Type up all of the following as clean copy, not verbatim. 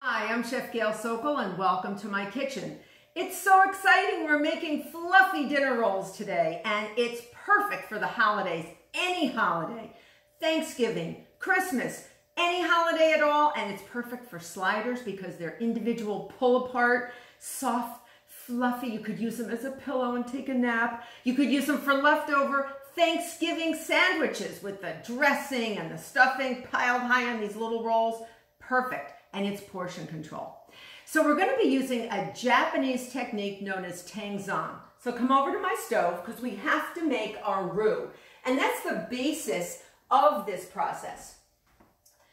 Hi, I'm Chef Gail Sokol and welcome to my kitchen. It's so exciting. We're making fluffy dinner rolls today and it's perfect for the holidays, any holiday. Thanksgiving, Christmas, any holiday at all, and it's perfect for sliders because they're individual pull apart, soft, fluffy. You could use them as a pillow and take a nap. You could use them for leftover Thanksgiving sandwiches with the dressing and the stuffing piled high on these little rolls. Perfect. And it's portion control. So we're going to be using a Japanese technique known as tangzhong. So come over to my stove because we have to make our roux. And that's the basis of this process.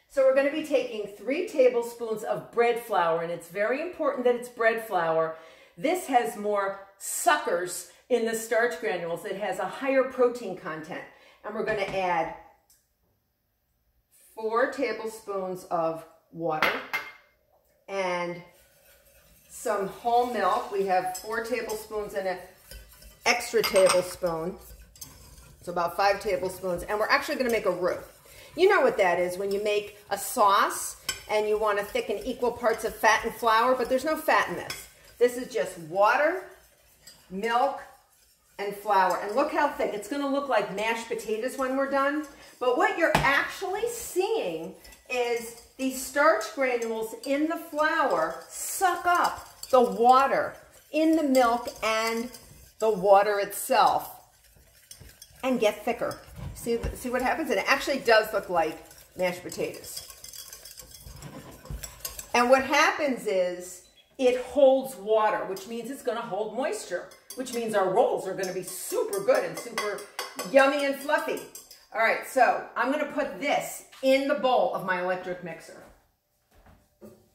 So we're going to be taking 3 tablespoons of bread flour, and it's very important that it's bread flour. This has more suckers in the starch granules. It has a higher protein content. And we're going to add 4 tablespoons of water and some whole milk. We have 4 tablespoons and an extra tablespoon, so about 5 tablespoons, and we're actually going to make a roux. You know what that is when you make a sauce and you want to thicken equal parts of fat and flour, but there's no fat in this. This is just water, milk, and flour. And look how thick. It's going to look like mashed potatoes when we're done. But what you're actually seeing is these starch granules in the flour suck up the water in the milk and the water itself and get thicker. See what happens? And it actually does look like mashed potatoes. And what happens is it holds water, which means it's going to hold moisture, which means our rolls are going to be super good and super yummy and fluffy. All right, so I'm going to put this in the bowl of my electric mixer.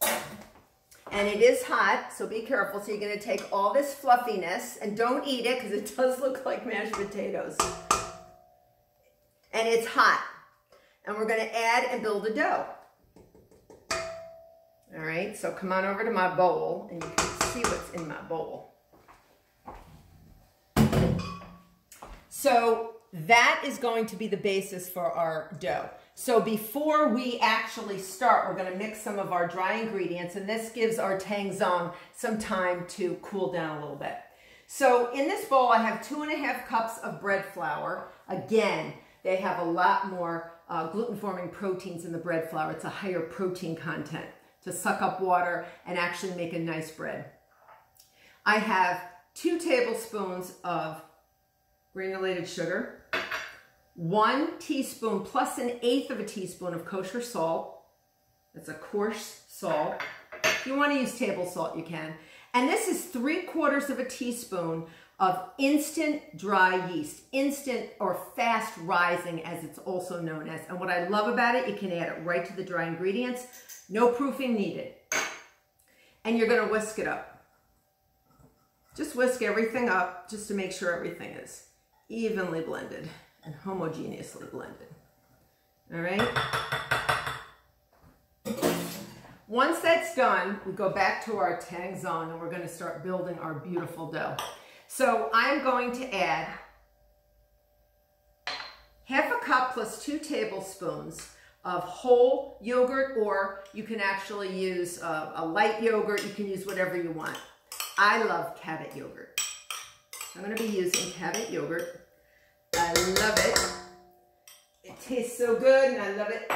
And it is hot, so be careful. So you're going to take all this fluffiness, and don't eat it because it does look like mashed potatoes. And it's hot. And we're going to add and build a dough. All right, so come on over to my bowl, and you can see what's in my bowl. So that is going to be the basis for our dough. So before we actually start, we're going to mix some of our dry ingredients, and this gives our tangzhong some time to cool down a little bit. So in this bowl, I have 2½ cups of bread flour. Again, they have a lot more gluten-forming proteins in the bread flour. It's a higher protein content to suck up water and actually make a nice bread. I have 2 tablespoons of granulated sugar, 1 teaspoon plus 1/8 of a teaspoon of kosher salt. That's a coarse salt. If you want to use table salt, you can. And this is 3/4 of a teaspoon of instant dry yeast, instant or fast rising as it's also known as. And what I love about it, you can add it right to the dry ingredients. No proofing needed. And you're going to whisk it up. Just whisk everything up just to make sure everything is evenly blended and homogeneously blended. All right? Once that's done, we go back to our tangzhong and we're going to start building our beautiful dough. So I'm going to add 1/2 cup plus 2 tablespoons of whole yogurt, or you can actually use a light yogurt. You can use whatever you want. I love Cabot yogurt. I'm going to be using Cabot yogurt. I love it. It tastes so good and I love it.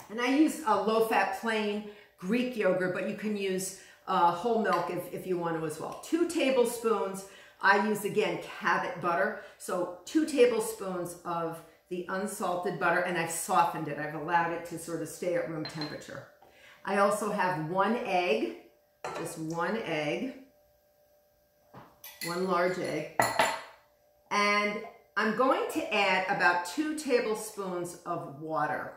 And I use a low-fat plain Greek yogurt, but you can use whole milk if you want to as well. 2 tablespoons. I use, again, Cabot butter. So 2 tablespoons of the unsalted butter, and I've softened it. I've allowed it to sort of stay at room temperature. I also have 1 egg, just 1 egg, 1 large egg. And I'm going to add about 2 tablespoons of water.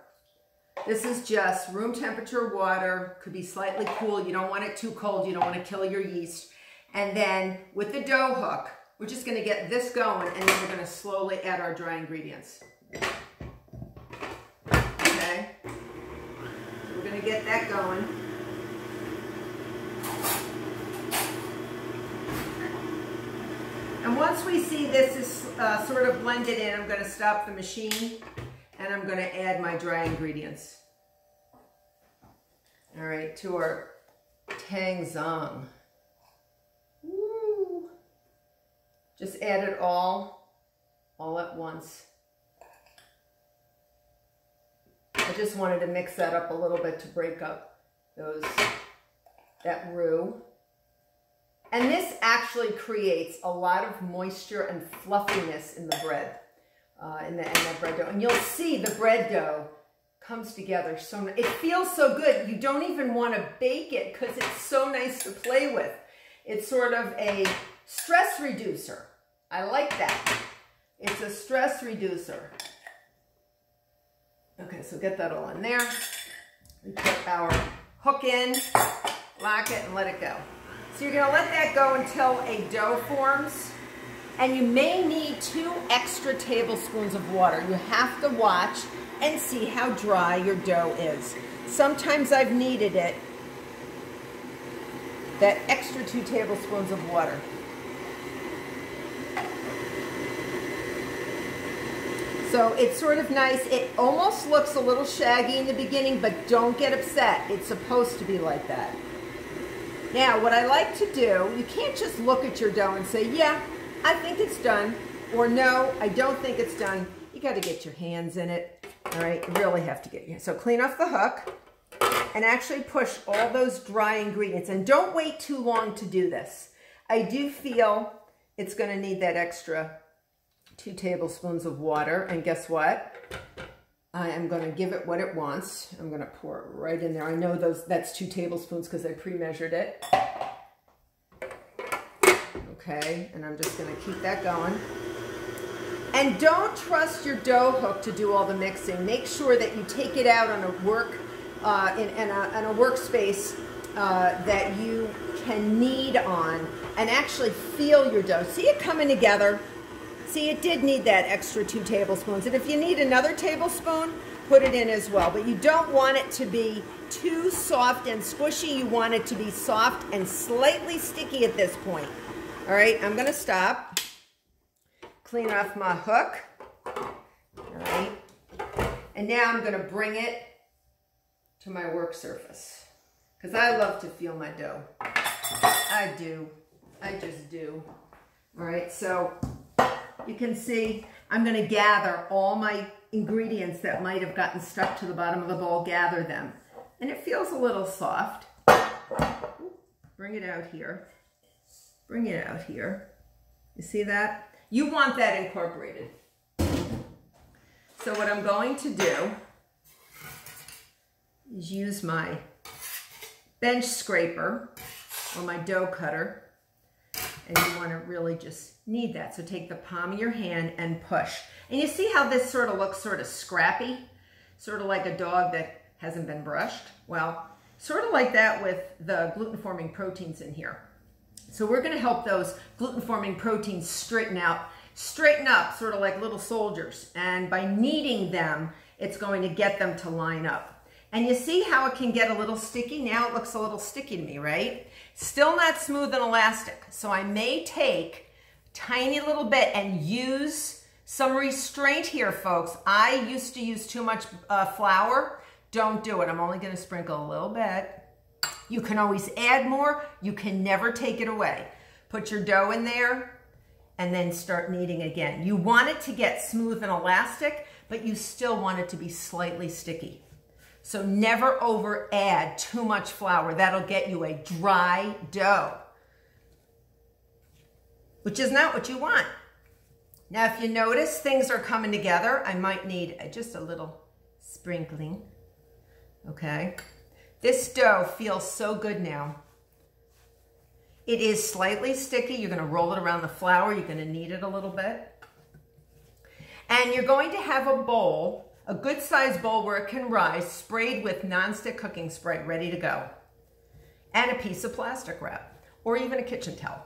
This is just room temperature water, could be slightly cool. You don't want it too cold. You don't want to kill your yeast. And then with the dough hook, we're just going to get this going, and then we're going to slowly add our dry ingredients. Okay? So we're going to get that going. And once we see this is sort of blended in, I'm going to stop the machine and I'm going to add my dry ingredients. All right, to our tangzhong. Woo. Just add it all at once. I just wanted to mix that up a little bit to break up that roux. And this actually creates a lot of moisture and fluffiness in the bread, in that bread dough. And you'll see the bread dough comes together so nice. It feels so good. You don't even want to bake it because it's so nice to play with. It's sort of a stress reducer. I like that. It's a stress reducer. Okay, so get that all in there. We put our hook in, lock it, and let it go. So you're going to let that go until a dough forms. And you may need 2 extra tablespoons of water. You have to watch and see how dry your dough is. Sometimes I've needed it, that extra 2 tablespoons of water. So it's sort of nice. It almost looks a little shaggy in the beginning, but don't get upset. It's supposed to be like that. Now, what I like to do, you can't just look at your dough and say, yeah, I think it's done, or no, I don't think it's done. You got to get your hands in it. All right, you really have to get your, so clean off the hook and actually push all those dry ingredients. And don't wait too long to do this. I do feel it's going to need that extra 2 tablespoons of water. And guess what? I am going to give it what it wants. I'm going to pour it right in there. I know that's 2 tablespoons because I pre-measured it. Okay, and I'm just going to keep that going. And don't trust your dough hook to do all the mixing. Make sure that you take it out on a in a workspace that you can knead on and actually feel your dough. See it coming together? See, it did need that extra 2 tablespoons. And if you need another tablespoon, put it in as well. But you don't want it to be too soft and squishy. You want it to be soft and slightly sticky at this point. All right, I'm going to stop. Clean off my hook. All right. And now I'm going to bring it to my work surface because I love to feel my dough. I do. I just do. All right, so you can see I'm going to gather all my ingredients that might have gotten stuck to the bottom of the bowl, gather them. And it feels a little soft. Bring it out here. Bring it out here. You see that? You want that incorporated. So what I'm going to do is use my bench scraper or my dough cutter. And you want to really just knead that. So take the palm of your hand and push. And you see how this sort of looks sort of scrappy? Sort of like a dog that hasn't been brushed? Well, sort of like that with the gluten-forming proteins in here. So we're going to help those gluten-forming proteins straighten up, sort of like little soldiers. And by kneading them, it's going to get them to line up. And you see how it can get a little sticky? Now it looks a little sticky to me, right? Still not smooth and elastic. So I may take a tiny little bit and use some restraint here, folks. I used to use too much flour. Don't do it. I'm only going to sprinkle a little bit. You can always add more. You can never take it away. Put your dough in there and then start kneading again. You want it to get smooth and elastic, but you still want it to be slightly sticky. So never over add too much flour. That'll get you a dry dough, which is not what you want. Now, if you notice things are coming together, I might need just a little sprinkling, okay? This dough feels so good now. It is slightly sticky. You're gonna roll it around the flour. You're gonna knead it a little bit. And you're going to have a bowl, a good sized bowl where it can rise, sprayed with nonstick cooking spray, ready to go. And a piece of plastic wrap, or even a kitchen towel.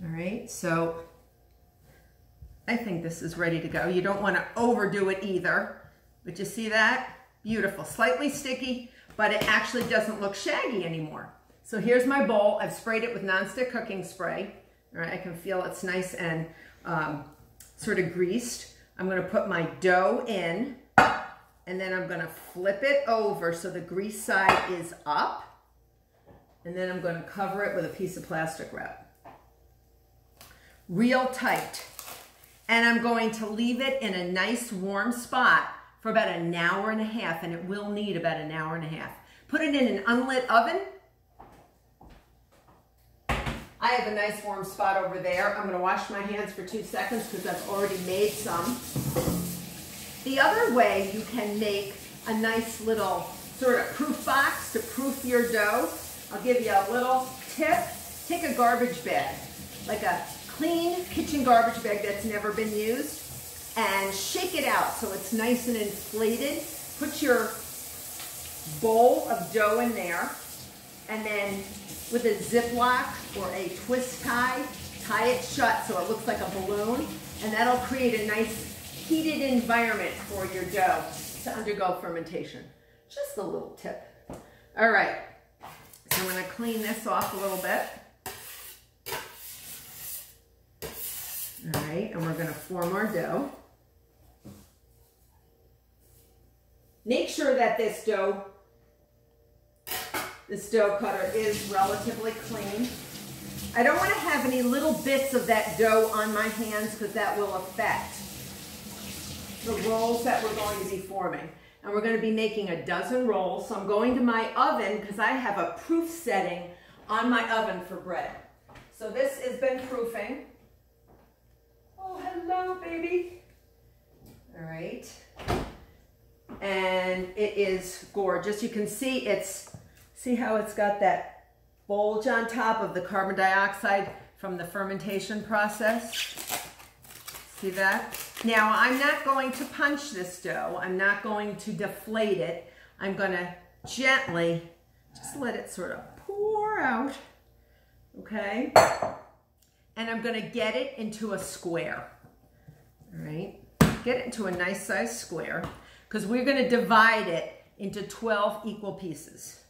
All right, so I think this is ready to go. You don't want to overdo it either, but you see that? Beautiful, slightly sticky, but it actually doesn't look shaggy anymore. So here's my bowl. I've sprayed it with nonstick cooking spray. All right, I can feel it's nice and sort of greased. I'm going to put my dough in. And then I'm gonna flip it over so the grease side is up. And then I'm gonna cover it with a piece of plastic wrap. Real tight. And I'm going to leave it in a nice warm spot for about an hour and a half, and it will need about an hour and a half. Put it in an unlit oven. I have a nice warm spot over there. I'm gonna wash my hands for 2 seconds because I've already made some. The other way you can make a nice little sort of proof box to proof your dough, I'll give you a little tip. Take a garbage bag, like a clean kitchen garbage bag that's never been used, and shake it out so it's nice and inflated. Put your bowl of dough in there, and then with a Ziploc or a twist tie it shut so it looks like a balloon, and that'll create a nice heated environment for your dough to undergo fermentation. Just a little tip. All right, so I'm gonna clean this off a little bit. All right, and we're gonna form our dough. Make sure that this dough cutter is relatively clean. I don't want to have any little bits of that dough on my hands because that will affect the rolls that we're going to be forming. And we're going to be making a dozen rolls. So I'm going to my oven because I have a proof setting on my oven for bread. So this has been proofing. Oh, hello, baby. All right. And it is gorgeous. You can see see how it's got that bulge on top of the carbon dioxide from the fermentation process? See that? Now, I'm not going to punch this dough. I'm not going to deflate it. I'm going to gently just let it sort of pour out, okay? And I'm going to get it into a square, all right? Get it into a nice size square because we're going to divide it into 12 equal pieces,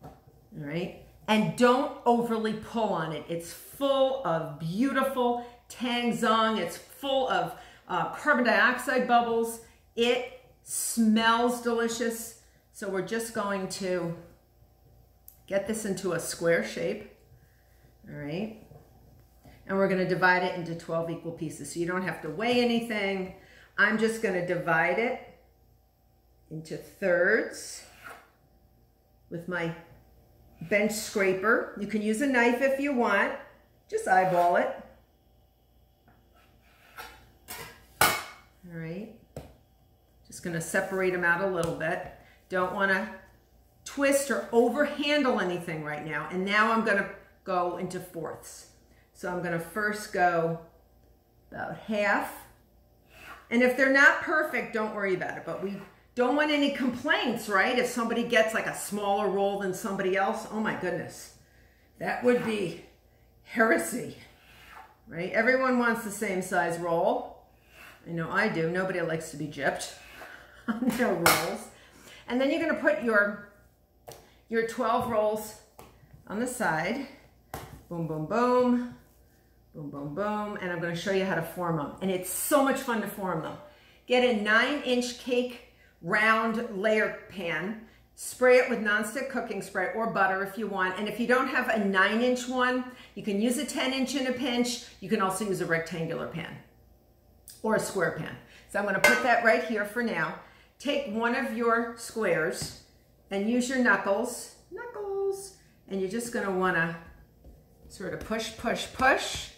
all right? And don't overly pull on it. It's full of beautiful tangzhong. It's full of carbon dioxide bubbles. It smells delicious. So we're just going to get this into a square shape, all right? And we're gonna divide it into 12 equal pieces. So you don't have to weigh anything. I'm just gonna divide it into thirds with my bench scraper. You can use a knife if you want. Just eyeball it. All right. Just going to separate them out a little bit. Don't want to twist or overhandle anything right now. And now I'm going to go into fourths. So I'm going to first go about half. And if they're not perfect, don't worry about it. But we don't want any complaints, right? If somebody gets like a smaller roll than somebody else, oh my goodness, that would be heresy, right? Everyone wants the same size roll. I know I do. Nobody likes to be gypped on their rolls. And then you're going to put your 12 rolls on the side. Boom, boom, boom. Boom, boom, boom. And I'm going to show you how to form them. And it's so much fun to form them. Get a 9-inch cake round layer pan, spray it with nonstick cooking spray or butter if you want. And if you don't have a 9-inch one, you can use a 10-inch in a pinch. You can also use a rectangular pan or a square pan. So I'm going to put that right here for now. Take one of your squares and use your knuckles, and you're just going to want to sort of push, push, push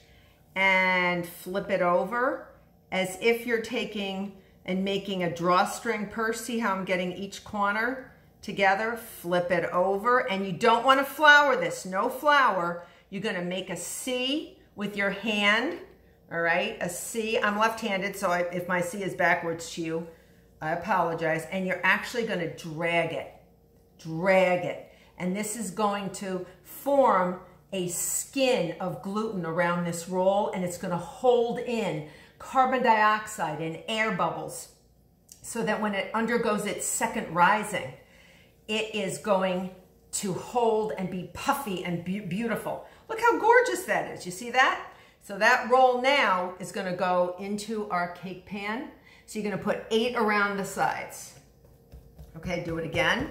and flip it over as if you're taking and making a drawstring purse. See how I'm getting each corner together? Flip it over, and you don't want to flour this, no flour. You're going to make a C with your hand, all right? A C. I'm left-handed, so if my C is backwards to you, I apologize. And you're actually going to drag it. And this is going to form a skin of gluten around this roll, and it's going to hold in carbon dioxide and air bubbles so that when it undergoes its second rising, it is going to hold and be puffy and beautiful. Look how gorgeous that is. You see that? So that roll now is going to go into our cake pan. So you're going to put 8 around the sides. Okay, do it again.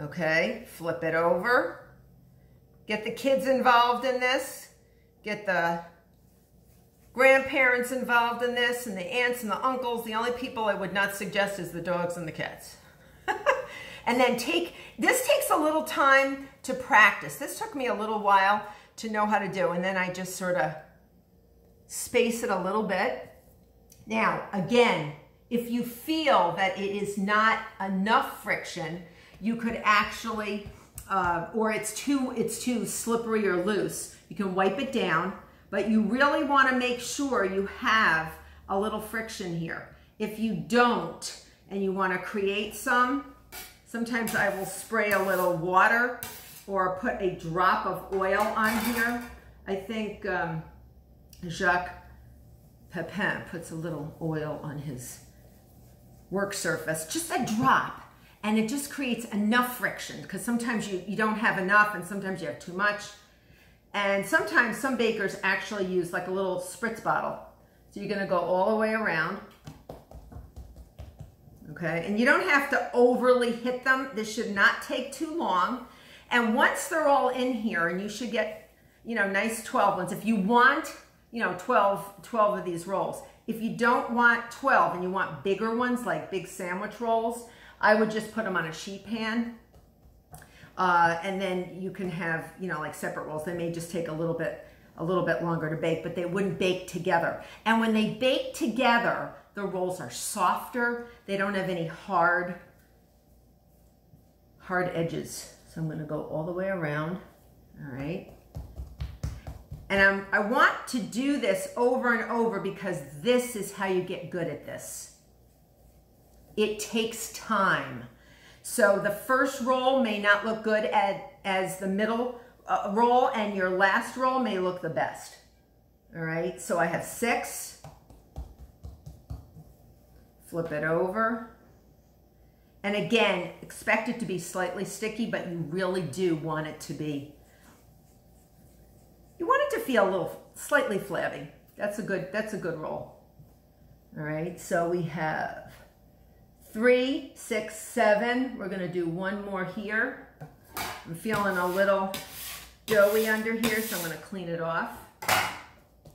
Okay, flip it over. Get the kids involved in this. Get the grandparents involved in this, and the aunts and the uncles. The only people I would not suggest is the dogs and the cats. And then this takes a little time to practice. This took me a little while to know how to do, and then I just sort of space it a little bit. Now, again, if you feel that it is not enough friction, you could actually, or it's too slippery or loose, you can wipe it down, but you really want to make sure you have a little friction here. If you don't, and you want to create some, sometimes I will spray a little water or put a drop of oil on here. I think Jacques Pepin puts a little oil on his work surface, just a drop, and it just creates enough friction, because sometimes you don't have enough and sometimes you have too much. And sometimes some bakers actually use like a little spritz bottle. So you're gonna go all the way around. Okay, and you don't have to overly hit them. This should not take too long. And once they're all in here, and you should get, you know, nice 12 ones. If you want, you know, 12 of these rolls. If you don't want 12 and you want bigger ones, like big sandwich rolls, I would just put them on a sheet pan. And then you can have, you know, like separate rolls. They may just take a little bit longer to bake, but they wouldn't bake together. And when they bake together, the rolls are softer. They don't have any hard edges. So I'm gonna go all the way around, all right? And I want to do this over and over because this is how you get good at this. It takes time. So the first roll may not look good as the middle roll, and your last roll may look the best. All right, so I have 6. Flip it over. And again, expect it to be slightly sticky, but you really do want it to be, you want it to feel a little slightly flabby. That's a good roll. All right, so we have 3, 6, 7. We're gonna do one more here. I'm feeling a little doughy under here, so I'm gonna clean it off.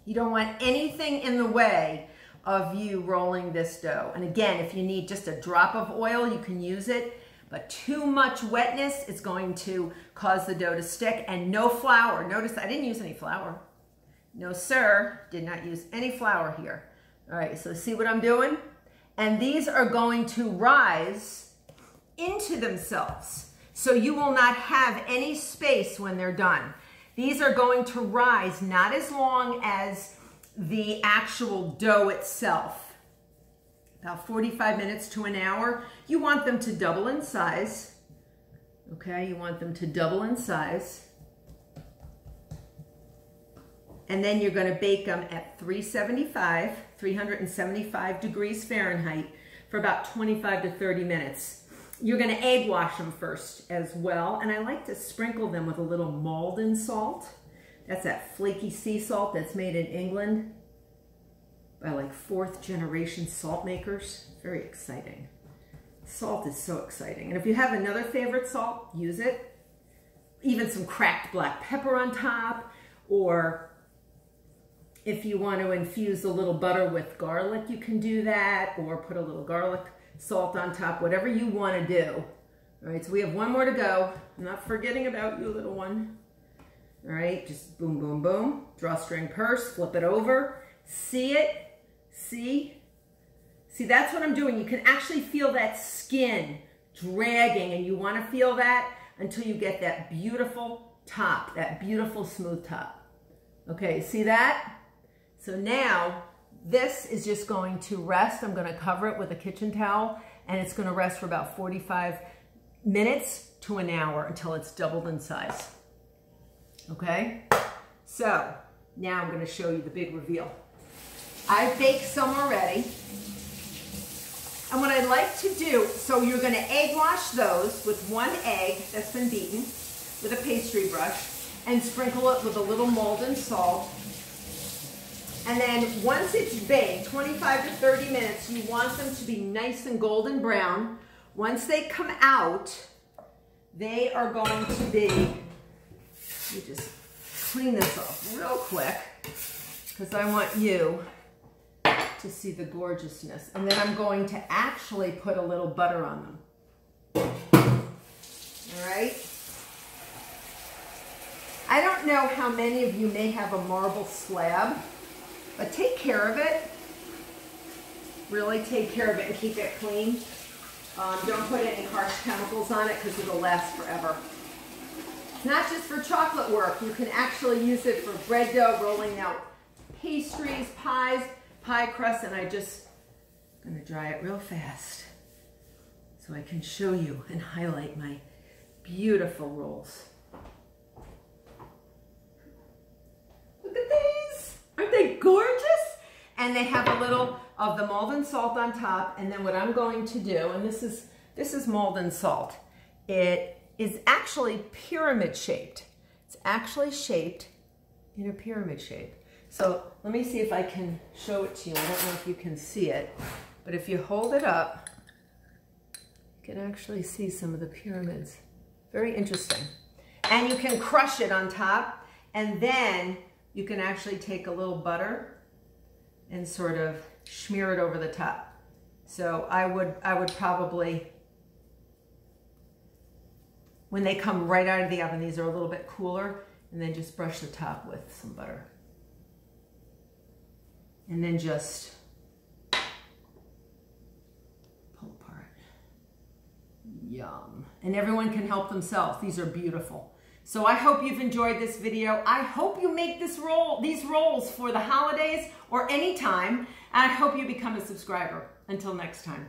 You don't want anything in the way of you rolling this dough. And again, if you need just a drop of oil, you can use it, but too much wetness is going to cause the dough to stick. And no flour. Notice I didn't use any flour. No, sir, did not use any flour here. All right, so see what I'm doing? And these are going to rise into themselves. So you will not have any space when they're done. These are going to rise not as long as the actual dough itself. About 45 minutes to an hour. You want them to double in size. Okay, you want them to double in size. And then you're going to bake them at 375 degrees Fahrenheit for about 25 to 30 minutes. You're going to egg wash them first as well. And I like to sprinkle them with a little Maldon salt. That's that flaky sea salt that's made in England by like 4th generation salt makers. Very exciting. Salt is so exciting. And if you have another favorite salt, use it. Even some cracked black pepper on top, or if you want to infuse a little butter with garlic, you can do that, or put a little garlic salt on top, whatever you want to do. All right, so we have one more to go. I'm not forgetting about you, little one. All right, just boom, boom, boom. Drawstring purse, flip it over. See it? See? See, that's what I'm doing. You can actually feel that skin dragging, and you want to feel that until you get that beautiful top, that beautiful smooth top. Okay, see that? So now this is just going to rest. I'm going to cover it with a kitchen towel, and it's going to rest for about 45 minutes to an hour until it's doubled in size. Okay, so now I'm going to show you the big reveal. I've baked some already. And what I like to do, so you're going to egg wash those with 1 egg that's been beaten with a pastry brush, and sprinkle it with a little Maldon salt. And then once it's baked, 25 to 30 minutes, you want them to be nice and golden brown. once they come out, they are going to be, let me just clean this off real quick because I want you to see the gorgeousness. And then I'm going to actually put a little butter on them. All right. I don't know how many of you may have a marble slab, but take care of it. Really take care of it and keep it clean. Don't put any harsh chemicals on it because it'll last forever. It's not just for chocolate work. You can actually use it for bread dough, rolling out pastries, pies, pie crust, and I'm gonna dry it real fast so I can show you and highlight my beautiful rolls. Look at these. Aren't they gorgeous? And they have a little of the Maldon salt on top. And then what I'm going to do, and this is Maldon salt. It is actually pyramid shaped. It's actually shaped in a pyramid shape. So let me see if I can show it to you. I don't know if you can see it, but if you hold it up, you can actually see some of the pyramids. Very interesting. And you can crush it on top, and then you can actually take a little butter and sort of smear it over the top. So I would probably, when they come right out of the oven, these are a little bit cooler, and then just brush the top with some butter. And then just pull apart. Yum. And everyone can help themselves. These are beautiful. So I hope you've enjoyed this video. I hope you make these rolls for the holidays or anytime. And I hope you become a subscriber. Until next time.